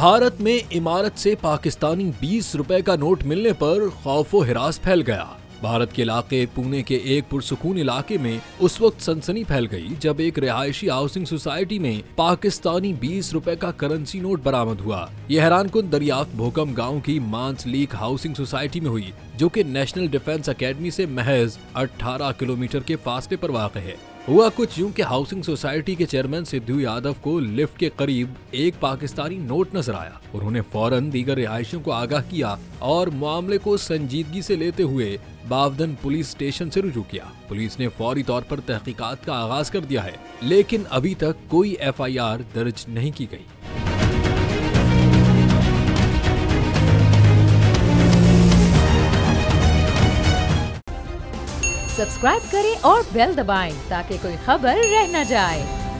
भारत में इमारत से पाकिस्तानी 20 रुपए का नोट मिलने पर खौफो हिरास फैल गया। भारत के इलाके पुणे के एक पुरसुकून इलाके में उस वक्त सनसनी फैल गई जब एक रिहायशी हाउसिंग सोसाइटी में पाकिस्तानी 20 रुपए का करेंसी नोट बरामद हुआ। यह हैरानकुन दरियाफ्त भोकम गांव की मानसलीक हाउसिंग सोसाइटी में हुई, जो कि नेशनल डिफेंस अकेडमी से महज 18 किलोमीटर के फासले पर वाक़ है। हुआ कुछ यूं कि हाउसिंग सोसाइटी के चेयरमैन सिद्धू यादव को लिफ्ट के करीब एक पाकिस्तानी नोट नजर आया। उन्होंने फौरन दीगर रिहायशियों को आगाह किया और मामले को संजीदगी से लेते हुए बावदन पुलिस स्टेशन से रुजू किया। पुलिस ने फौरी तौर पर तहकीकात का आगाज कर दिया है, लेकिन अभी तक कोई FIR दर्ज नहीं की गई। सब्सक्राइब करें और बेल दबाएं ताकि कोई खबर रह न जाए।